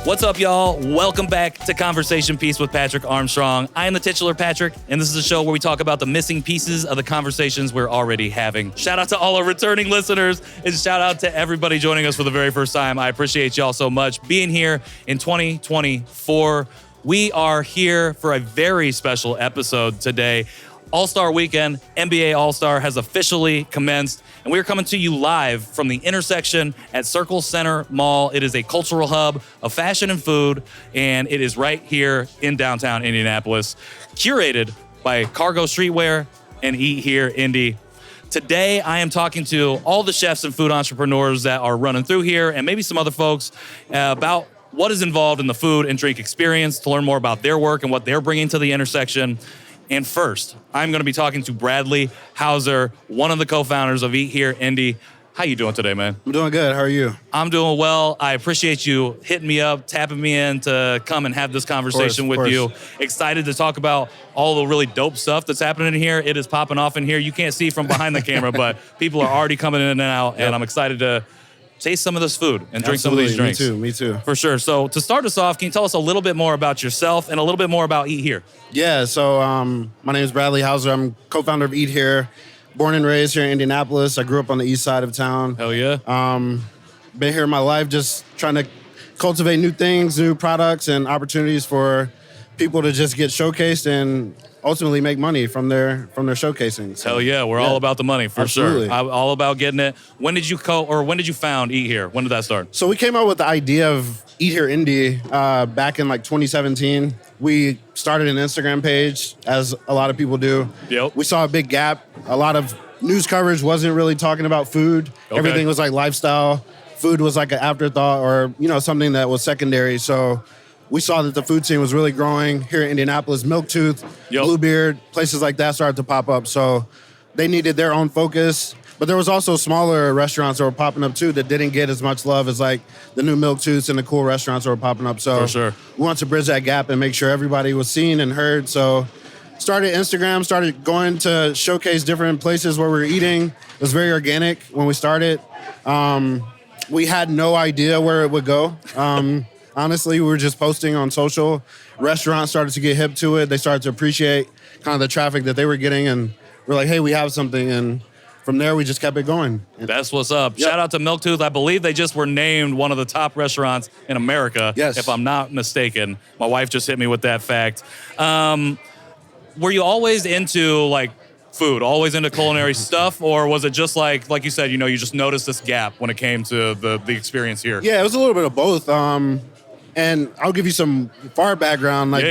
What's up, y'all? Welcome back to Conversation Piece with Patrick Armstrong. I am the titular Patrick, and this is a show where we talk about the missing pieces of the conversations we're already having. Shout out to all our returning listeners, and shout out to everybody joining us for the very first time. I appreciate y'all so much being here in 2024. We are here for a very special episode today. All-Star Weekend, NBA All-Star has officially commenced, and we are coming to you live from the intersection at Circle Center Mall. It is a cultural hub of fashion and food, and it is right here in downtown Indianapolis, curated by Cargo Streetwear and EatHere Indy. Today, I am talking to all the chefs and food entrepreneurs that are running through here, and maybe some other folks about what is involved in the food and drink experience to learn more about their work and what they're bringing to the intersection. And first, I'm going to be talking to Bradley Hauser, one of the co-founders of EatHere Indy. How you doing today, man? I'm doing good. How are you? I'm doing well. I appreciate you hitting me up, tapping me in to come and have this conversation with you. Excited to talk about all the really dope stuff that's happening in here. It is popping off in here. You can't see from behind the camera, but people are already coming in and out, and I'm excited to taste some of this food and drink some of these drinks. Me too. For sure. So to start us off, can you tell us a little bit more about yourself and a little bit more about EatHere? Yeah, so my name is Bradley Hauser. I'm co-founder of EatHere. Born and raised here in Indianapolis. I grew up on the east side of town. Hell yeah. Been here my life just trying to cultivate new things, new products, and opportunities for people to just get showcased and ultimately make money from their showcasing. So, hell yeah, we're all about the money for absolutely. sure. All about getting it. When did you when did you found EatHere? When did that start? So we came up with the idea of EatHere Indy back in like 2017. We started an Instagram page, as a lot of people do. Yep. We saw a big gap. A lot of news coverage wasn't really talking about food. Okay. Everything was like lifestyle. Food was like an afterthought or, something that was secondary. So we saw that the food scene was really growing here in Indianapolis. Milktooth, Bluebeard, places like that started to pop up. So they needed their own focus. But there was also smaller restaurants that were popping up too that didn't get as much love as like the new Milktooths and the cool restaurants that were popping up. So for sure, we wanted to bridge that gap and make sure everybody was seen and heard. So started Instagram, started going to showcase different places where we were eating. It was very organic when we started. We had no idea where it would go. Honestly, we were just posting on social. Restaurants started to get hip to it. They started to appreciate kind of the traffic that they were getting. And we're like, hey, we have something. And from there, we just kept it going. That's what's up. Yep. Shout out to Milktooth. I believe they just were named one of the top restaurants in America, if I'm not mistaken. My wife just hit me with that fact. Were you always into like food, always into culinary stuff, or was it just like you said, you just noticed this gap when it came to the experience here? Yeah, it was a little bit of both. And I'll give you some far background. Like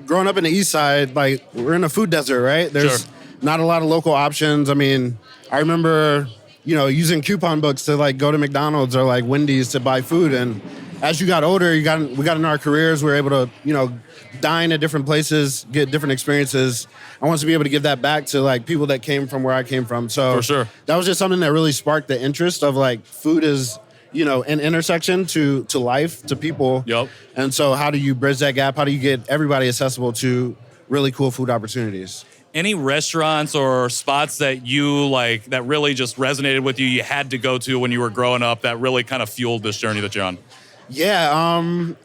growing up in the east side, like we're in a food desert, right? There's not a lot of local options. I mean, I remember, using coupon books to like go to McDonald's or like Wendy's to buy food. And as you got older, we got in our careers, we were able to, dine at different places, get different experiences. I wanted to be able to give that back to like people that came from where I came from. So for sure, that was just something that really sparked the interest of like food is, an intersection to life, to people. Yep. And so how do you bridge that gap? How do you get everybody accessible to really cool food opportunities? Any restaurants or spots that you like that really just resonated with you had to go to when you were growing up that really kind of fueled this journey that you're on? Yeah,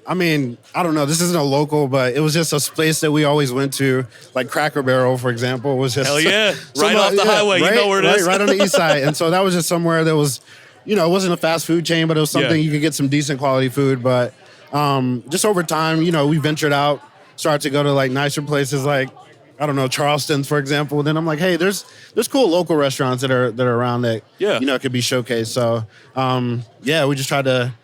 I mean, I don't know. This isn't a local, but it was just a place that we always went to, like Cracker Barrel, for example, was just... Hell yeah, right off the highway, right, you know where it is. Right on the east side. And so that was just somewhere that was, it wasn't a fast food chain, but it was something you could get some decent quality food. But just over time, we ventured out, started to go to like nicer places like, I don't know, Charleston's, for example. Then I'm like, hey, there's cool local restaurants that are around that, could be showcased. So, we just tried to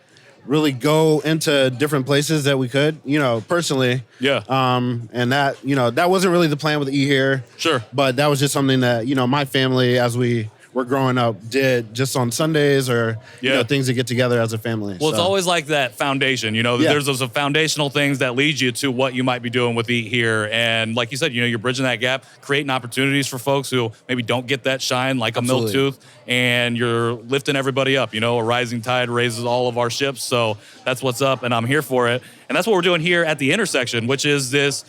really go into different places that we could, personally. Yeah. And that, that wasn't really the plan with EatHere. Sure. But that was just something that, my family, as we were growing up, did just on Sundays or things to get together as a family. Well, it's always like that foundation. There's those foundational things that lead you to what you might be doing with EatHere. And like you said, you're bridging that gap, creating opportunities for folks who maybe don't get that shine like a Milktooth, and you're lifting everybody up. A rising tide raises all of our ships. So that's what's up, and I'm here for it. And that's what we're doing here at the intersection, which is this,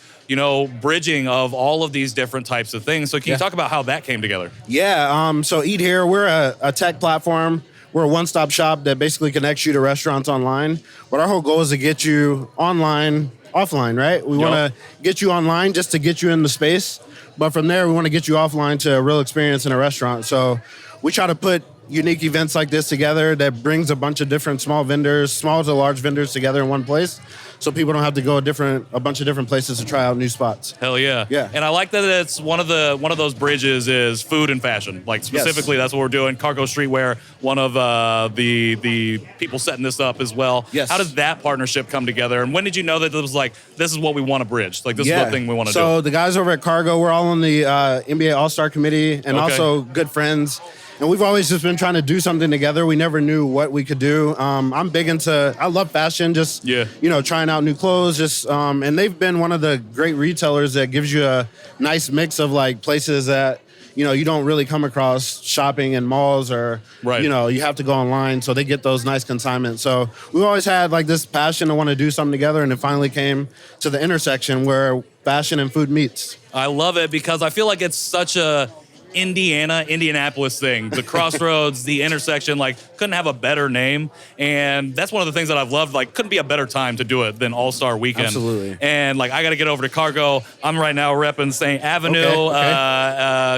bridging of all of these different types of things. So can you talk about how that came together? Yeah, so EatHere, we're a tech platform. we're a one-stop shop that basically connects you to restaurants online. But our whole goal is to get you online, offline, right? We want to get you online just to get you in the space. But from there, we want to get you offline to a real experience in a restaurant. So we try to put unique events like this together that brings a bunch of different small vendors, small to large vendors together in one place, so people don't have to go a bunch of different places to try out new spots. Hell yeah. Yeah. And I like that it's one of those bridges is food and fashion. Like specifically, that's what we're doing. Cargo Streetwear, one of the people setting this up as well. Yes. How did that partnership come together? And when did you know that it was like, this is what we want to bridge? Like, this is the thing we want to do? So the guys over at Cargo, we're all on the NBA All-Star Committee and also good friends. And we've always just been trying to do something together. We never knew what we could do. I'm big into, I love fashion, just, trying out new clothes. And they've been one of the great retailers that gives you a nice mix of like places that, you don't really come across shopping in malls or, you have to go online. So they get those nice consignments. So we've always had like this passion to want to do something together. And it finally came to the intersection where fashion and food meets. I love it because I feel like it's such a Indianapolis thing. The crossroads, the intersection, like couldn't have a better name. And that's one of the things that I've loved. Like couldn't be a better time to do it than All-Star Weekend. Absolutely. And like I got to get over to Cargo. I'm right now repping St. Avenue,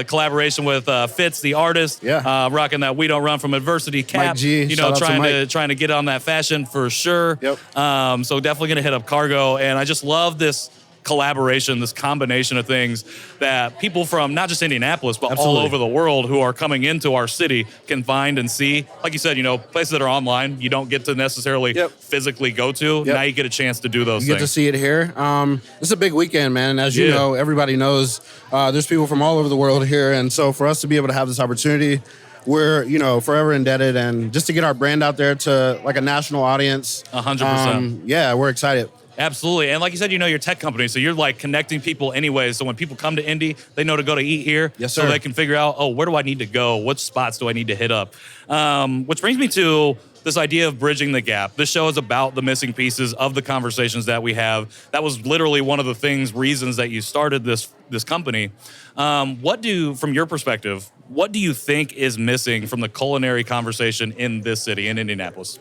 collaboration with Fitz, the artist. Yeah. Rocking that We Don't Run From Adversity cap. Mike G. Trying to get on that fashion for sure. Yep. So definitely gonna hit up Cargo. And I just love this collaboration, this combination of things that people from not just Indianapolis, but all over the world who are coming into our city can find and see. Like you said, places that are online, you don't get to necessarily physically go to. Now you get a chance to do those things. You get to see it here. It's a big weekend, man. As you know, everybody knows there's people from all over the world here. And so for us to be able to have this opportunity, we're, forever indebted. And just to get our brand out there to like a national audience. 100%. Yeah, we're excited. Absolutely. And like you said, you're a tech company, so you're like connecting people anyway. So when people come to Indy, they know to go to EatHere. Yes, sir. So they can figure out, where do I need to go? What spots do I need to hit up? Which brings me to this idea of bridging the gap. This show is about the missing pieces of the conversations that we have. That was literally one of the reasons that you started this company. From your perspective, what do you think is missing from the culinary conversation in this city, in Indianapolis?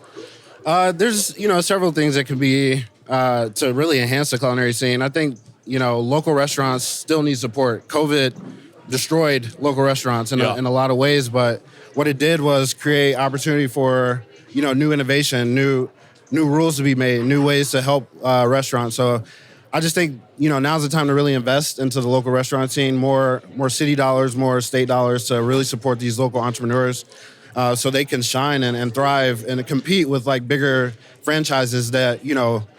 There's, several things that can be to really enhance the culinary scene. I think, local restaurants still need support. COVID destroyed local restaurants in a lot of ways, but what it did was create opportunity for, new innovation, new rules to be made, new ways to help restaurants. So I just think, now's the time to really invest into the local restaurant scene, more city dollars, more state dollars to really support these local entrepreneurs. So they can shine and thrive and compete with like bigger franchises that,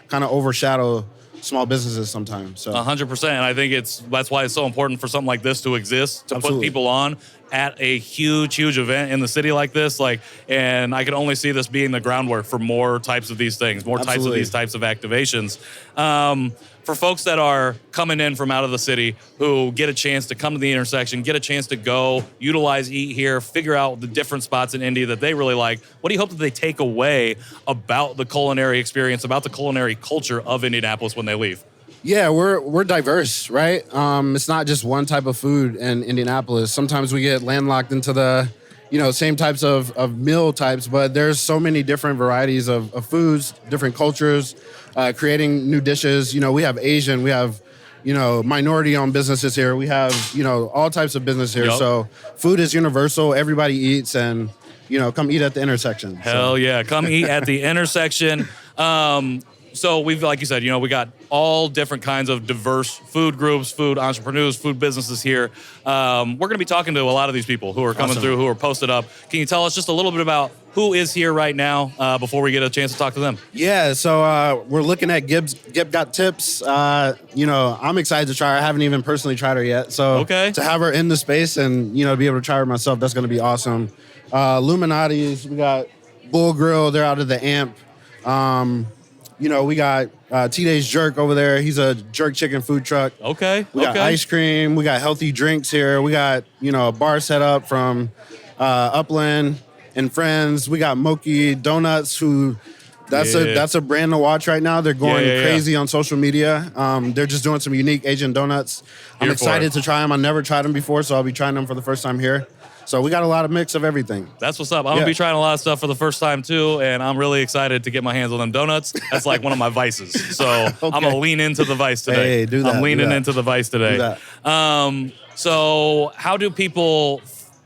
kind of overshadow small businesses sometimes. So 100%. And I think that's why it's so important for something like this to exist, to put people on at a huge event in the city like this. And I can only see this being the groundwork for more types of these things, more types of these types of activations. For folks that are coming in from out of the city who get a chance to come to the intersection, get a chance to go, utilize EatHere, figure out the different spots in Indy that they really like, what do you hope that they take away about the culinary experience, about the culinary culture of Indianapolis when they leave? Yeah, we're diverse, right? It's not just one type of food in Indianapolis. Sometimes we get landlocked into the, same types of meal types, but there's so many different varieties of foods, different cultures, creating new dishes. We have Asian, we have, minority-owned businesses here. We have, all types of business here. So food is universal. Everybody eats, and, come eat at the intersection. Hell yeah, come eat at the intersection. So we've, like you said, we got all different kinds of diverse food groups, food entrepreneurs, food businesses here. We're going to be talking to a lot of these people who are coming through, who are posted up. Can you tell us just a little bit about who is here right now before we get a chance to talk to them? Yeah, so we're looking at Gib Got Tips. I'm excited to try her. I haven't even personally tried her yet. So to have her in the space and, be able to try her myself, that's going to be awesome. Illuminati's, we got Bull Grill. They're out of the AMP. We got T-Day's Jerk over there. He's a jerk chicken food truck. We got ice cream. We got healthy drinks here. We got, a bar set up from Upland and Friends. We got Moki Donuts, that's a brand to watch right now. They're going crazy on social media. They're just doing some unique Asian donuts. I'm excited to try them. I never tried them before, so I'll be trying them for the first time here. So we got a lot of mix of everything. That's what's up. I'm gonna be trying a lot of stuff for the first time too, and I'm really excited to get my hands on them donuts. That's like one of my vices. So I'm gonna lean into the vice today. Hey, do that. I'm leaning into the vice today. Do that. So how do people,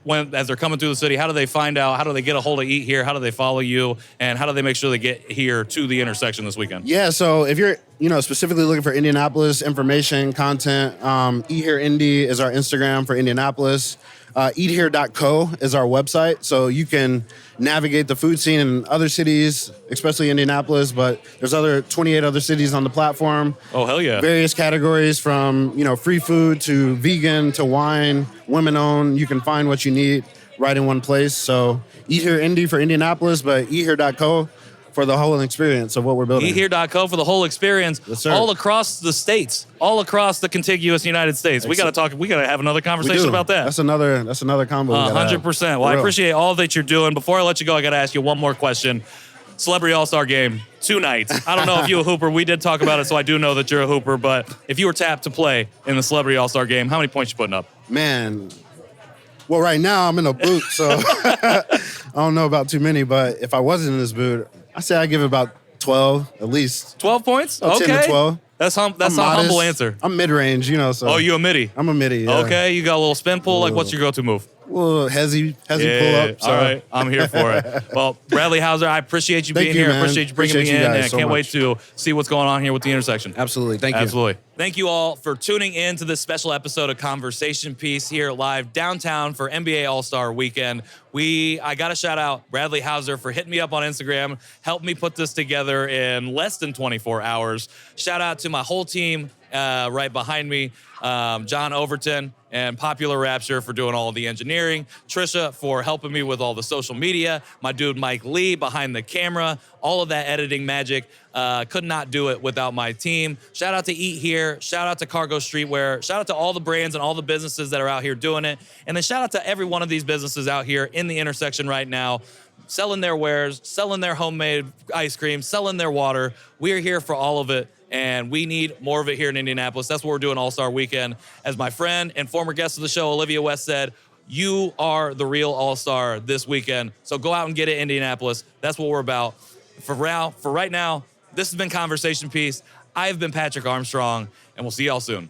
as they're coming through the city, how do they find out? How do they get a hold of EatHere? How do they follow you? And how do they make sure they get here to the intersection this weekend? Yeah, so if you're, specifically looking for Indianapolis information, content, EatHere Indy is our Instagram for Indianapolis. EatHere.co is our website, so you can navigate the food scene in other cities, especially Indianapolis, but there's 28 other cities on the platform. Oh, hell yeah. Various categories from, free food to vegan to wine, women-owned. You can find what you need right in one place. So EatHere Indy for Indianapolis, but EatHere.co for the whole experience of what we're building. EatHere.co for the whole experience, yes, sir. All across the states, all across the contiguous United States. We got to have another conversation about that. That's another combo. 100%. Well, I appreciate all that you're doing. Before I let you go, I got to ask you one more question. Celebrity All-Star Game tonight. I don't know if you're a hooper. We did talk about it, so I do know that you're a hooper. But if you were tapped to play in the Celebrity All-Star Game, how many points you putting up? Man, well, right now I'm in a boot, so I don't know about too many. But if I wasn't in this boot, I say I give it about 12 at least. 12 points? About okay. 10 to 12. That's a humble answer. I'm mid-range, so. Oh, you a midi? I'm a midi, yeah. Okay, you got a little spin pull. Like, what's your go-to move? A little hezzy pull up. So. All right, I'm here for it. Well, Bradley Hauser, I appreciate you being here. Man. I appreciate you bringing me in, and I can't wait to see what's going on here with the intersection. Absolutely, thank you. Absolutely. Thank you all for tuning in to this special episode of Conversation Piece here live downtown for NBA All-Star Weekend. I got to shout out Bradley Hauser for hitting me up on Instagram, helped me put this together in less than 24 hours. Shout out to my whole team right behind me, John Overton and Popular Rapture for doing all of the engineering, Trisha for helping me with all the social media, my dude Mike Lee behind the camera, all of that editing magic. Could not do it without my team. Shout out to EatHere, shout out to Cargo Streetwear, shout out to all the brands and all the businesses that are out here doing it, and then shout out to every one of these businesses out here in the intersection right now, selling their wares, selling their homemade ice cream, selling their water. We are here for all of it, and we need more of it here in Indianapolis. That's what we're doing All-Star Weekend. As my friend and former guest of the show, Olivia West, said, you are the real All-Star this weekend. So go out and get it, Indianapolis. That's what we're about. For right now, this has been Conversation Piece. I have been Patrick Armstrong, and we'll see y'all soon.